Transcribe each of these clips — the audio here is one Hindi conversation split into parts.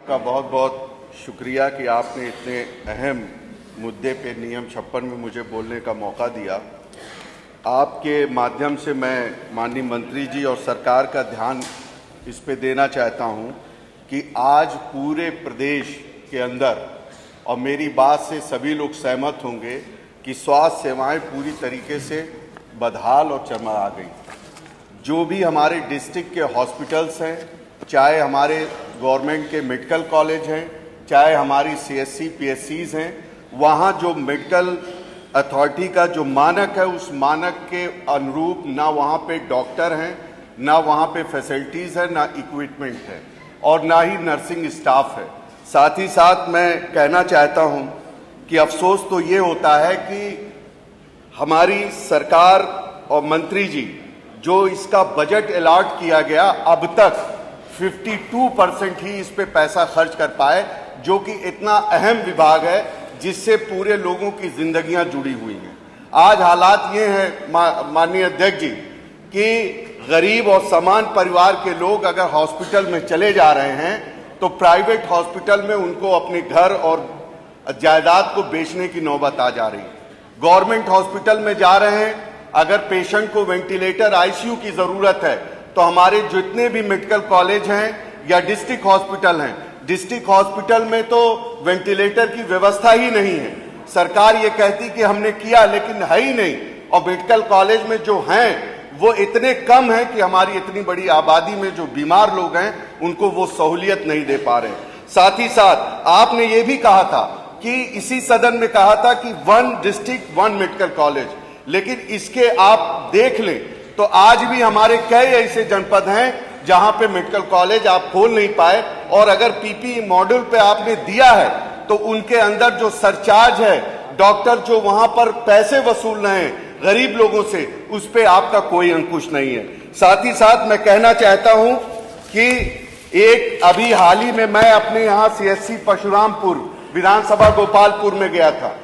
का बहुत बहुत शुक्रिया कि आपने इतने अहम मुद्दे पे नियम 56 में मुझे बोलने का मौका दिया। आपके माध्यम से मैं माननीय मंत्री जी और सरकार का ध्यान इस पे देना चाहता हूं कि आज पूरे प्रदेश के अंदर, और मेरी बात से सभी लोग सहमत होंगे कि स्वास्थ्य सेवाएं पूरी तरीके से बदहाल और चरमरा गई। जो भी हमारे डिस्ट्रिक्ट के हॉस्पिटल्स हैं, चाहे हमारे गवर्नमेंट के मेडिकल कॉलेज हैं, चाहे हमारी सीएससी पीएससीज हैं, वहाँ जो मेडिकल अथॉरिटी का जो मानक है उस मानक के अनुरूप ना वहाँ पे डॉक्टर हैं, ना वहाँ पे फैसिलिटीज़ है, ना इक्विपमेंट है और ना ही नर्सिंग स्टाफ है। साथ ही साथ मैं कहना चाहता हूँ कि अफसोस तो ये होता है कि हमारी सरकार और मंत्री जी जो इसका बजट अलॉट किया गया, अब तक 52% ही इस पे पैसा खर्च कर पाए, जो कि इतना अहम विभाग है जिससे पूरे लोगों की जिंदगियां जुड़ी हुई हैं। आज हालात ये हैं माननीय अध्यक्ष जी कि गरीब और सामान्य परिवार के लोग अगर हॉस्पिटल में चले जा रहे हैं तो प्राइवेट हॉस्पिटल में उनको अपने घर और जायदाद को बेचने की नौबत आ जा रही है। गवर्नमेंट हॉस्पिटल में जा रहे हैं, अगर पेशेंट को वेंटिलेटर आईसीयू की जरूरत है तो हमारे जितने भी मेडिकल कॉलेज हैं या डिस्ट्रिक्ट हॉस्पिटल हैं, डिस्ट्रिक्ट हॉस्पिटल में तो वेंटिलेटर की व्यवस्था ही नहीं है। सरकार ये कहती कि हमने किया, लेकिन है ही नहीं। और मेडिकल कॉलेज में जो हैं वो इतने कम हैं कि हमारी इतनी बड़ी आबादी में जो बीमार लोग हैं उनको वो सहूलियत नहीं दे पा रहे। साथ ही साथ आपने ये भी कहा था कि इसी सदन में कहा था कि 1 डिस्ट्रिक्ट 1 मेडिकल कॉलेज, लेकिन इसके आप देख लें तो आज भी हमारे कई ऐसे जनपद हैं जहां पे मेडिकल कॉलेज आप खोल नहीं पाए। और अगर पीपीई मॉड्यूल पे आपने दिया है तो उनके अंदर जो सरचार्ज है, डॉक्टर जो वहां पर पैसे वसूल रहे हैं गरीब लोगों से, उस पे आपका कोई अंकुश नहीं है। साथ ही साथ मैं कहना चाहता हूं कि एक अभी हाल ही में मैं अपने यहां सीएससी परशुरामपुर विधानसभा गोपालपुर में गया था।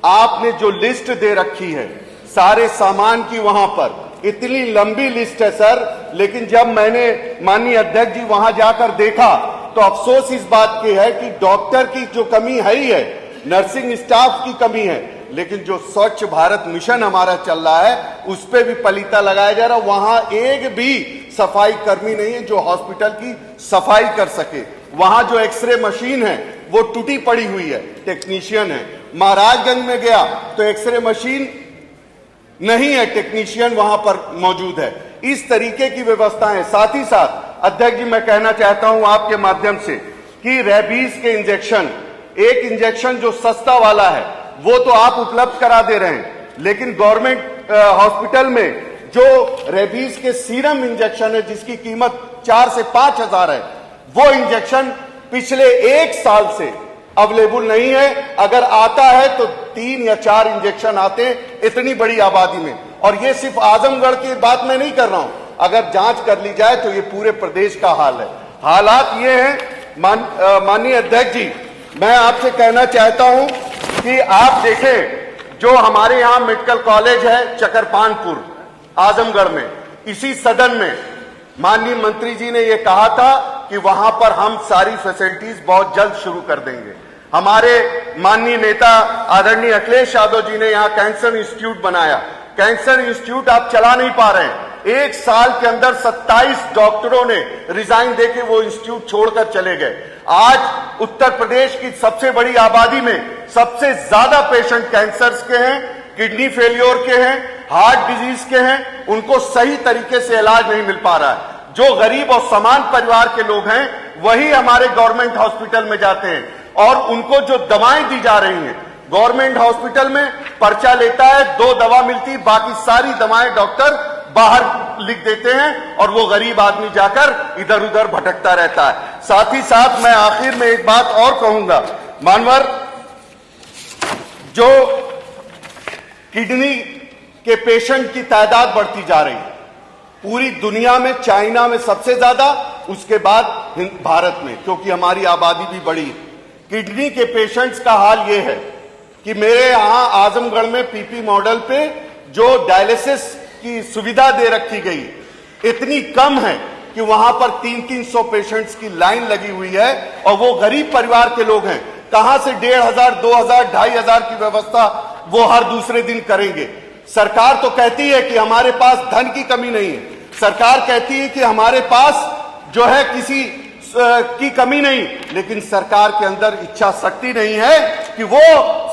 आपने जो लिस्ट दे रखी है सारे सामान की, वहां पर इतनी लंबी लिस्ट है सर, लेकिन जब मैंने माननीय अध्यक्ष जी वहां जाकर देखा तो अफसोस इस बात की है कि डॉक्टर की जो कमी है ही है, नर्सिंग स्टाफ की कमी है, लेकिन जो स्वच्छ भारत मिशन हमारा चल रहा है उस पे भी पलीता लगाया जा रहा। वहां एक भी सफाई कर्मी नहीं है जो हॉस्पिटल की सफाई कर सके। वहां जो एक्सरे मशीन है वो टूटी पड़ी हुई है, टेक्नीशियन है। महाराजगंज में गया तो एक्सरे मशीन नहीं है, टेक्नीशियन वहां पर मौजूद है। इस तरीके की व्यवस्थाएं। साथ ही साथ अध्यक्ष जी मैं कहना चाहता हूं आपके माध्यम से कि रेबीज के इंजेक्शन, एक इंजेक्शन जो सस्ता वाला है वो तो आप उपलब्ध करा दे रहे हैं, लेकिन गवर्नमेंट हॉस्पिटल में जो रेबीज के सीरम इंजेक्शन है जिसकी कीमत 4 से 5 हजार है, वो इंजेक्शन पिछले 1 साल से अवेलेबल नहीं है। अगर आता है तो 3 या 4 इंजेक्शन आते हैं इतनी बड़ी आबादी में। और ये सिर्फ आजमगढ़ की बात मैं नहीं कर रहा हूं, अगर जांच कर ली जाए तो ये पूरे प्रदेश का हाल है। हालात ये हैं माननीय अध्यक्ष जी, मैं आपसे कहना चाहता हूं कि आप देखें जो हमारे यहां मेडिकल कॉलेज है चकरपानपुर आजमगढ़ में, इसी सदन में माननीय मंत्री जी ने यह कहा था कि वहां पर हम सारी फैसिलिटीज बहुत जल्द शुरू कर देंगे। हमारे माननीय नेता आदरणीय अखिलेश यादव जी ने यहां कैंसर इंस्टीट्यूट बनाया। कैंसर इंस्टीट्यूट आप चला नहीं पा रहे हैं। 1 साल के अंदर 27 डॉक्टरों ने रिजाइन देके वो इंस्टीट्यूट छोड़कर चले गए। आज उत्तर प्रदेश की सबसे बड़ी आबादी में सबसे ज्यादा पेशेंट कैंसर के हैं, किडनी फेलियर के हैं, हार्ट डिजीज के हैं, उनको सही तरीके से इलाज नहीं मिल पा रहा है। जो गरीब और सामान्य परिवार के लोग हैं वही हमारे गवर्नमेंट हॉस्पिटल में जाते हैं और उनको जो दवाएं दी जा रही हैं, गवर्नमेंट हॉस्पिटल में पर्चा लेता है, 2 दवा मिलती, बाकी सारी दवाएं डॉक्टर बाहर लिख देते हैं और वो गरीब आदमी जाकर इधर उधर भटकता रहता है। साथ ही साथ मैं आखिर में एक बात और कहूंगा, मानवर, जो किडनी के पेशेंट की तादाद बढ़ती जा रही है पूरी दुनिया में, चाइना में सबसे ज्यादा, उसके बाद भारत में, क्योंकि हमारी आबादी भी बड़ी है। किडनी के पेशेंट्स का हाल यह है कि मेरे यहां आजमगढ़ में पीपी मॉडल पे जो डायलिसिस की सुविधा दे रखी गई इतनी कम है कि वहां पर 300-300 पेशेंट्स की लाइन लगी हुई है और वो गरीब परिवार के लोग हैं। कहां से 1,500, 2,000, 2,500 की व्यवस्था वो हर दूसरे दिन करेंगे। सरकार तो कहती है कि हमारे पास धन की कमी नहीं है, सरकार कहती है कि हमारे पास जो है किसी की कमी नहीं, लेकिन सरकार के अंदर इच्छा शक्ति नहीं है कि वो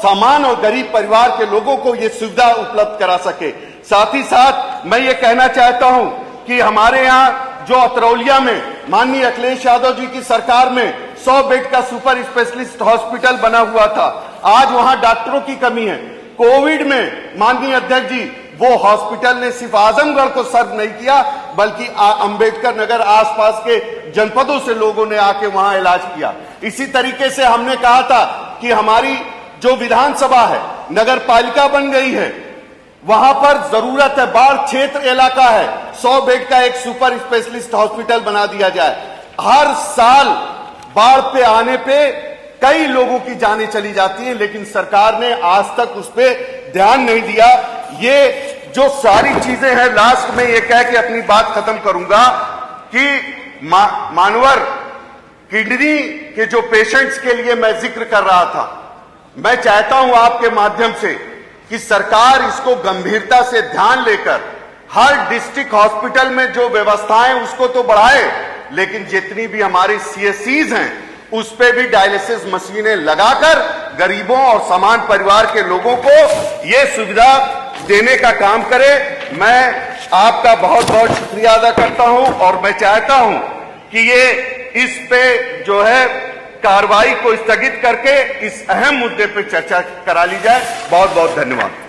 सामान्य और गरीब परिवार के लोगों को ये सुविधा उपलब्ध करा सके। साथ ही साथ मैं ये कहना चाहता हूं कि हमारे यहाँ जो अतरौलिया में माननीय अखिलेश यादव जी की सरकार में 100 बेड का सुपर स्पेशलिस्ट हॉस्पिटल बना हुआ था, आज वहां डॉक्टरों की कमी है। कोविड में माननीय अध्यक्ष जी वो हॉस्पिटल ने सिर्फ आजमगढ़ को सर्व नहीं किया, बल्कि अंबेडकर नगर आसपास के जनपदों से लोगों ने आके वहां इलाज किया। इसी तरीके से हमने कहा था कि हमारी जो विधानसभा है, नगर पालिका बन गई है, वहां पर जरूरत है, बाढ़ क्षेत्र इलाका है, 100 बेड का एक सुपर स्पेशलिस्ट हॉस्पिटल बना दिया जाए। हर साल बाढ़ पे आने पे कई लोगों की जानें चली जाती हैं, लेकिन सरकार ने आज तक उस पर ध्यान नहीं दिया। ये जो सारी चीजें हैं, लास्ट में ये कह के अपनी बात खत्म करूंगा कि मानवर किडनी के जो पेशेंट्स के लिए मैं जिक्र कर रहा था, मैं चाहता हूं आपके माध्यम से कि सरकार इसको गंभीरता से ध्यान लेकर हर डिस्ट्रिक्ट हॉस्पिटल में जो व्यवस्थाएं उसको तो बढ़ाए, लेकिन जितनी भी हमारी सीएससीज हैं उस पे भी डायलिसिस मशीनें लगाकर गरीबों और सामान्य परिवार के लोगों को ये सुविधा देने का काम करे। मैं आपका बहुत बहुत शुक्रिया अदा करता हूं और मैं चाहता हूं कि ये इस पे जो है कार्रवाई को स्थगित करके इस अहम मुद्दे पे चर्चा करा ली जाए। बहुत बहुत धन्यवाद।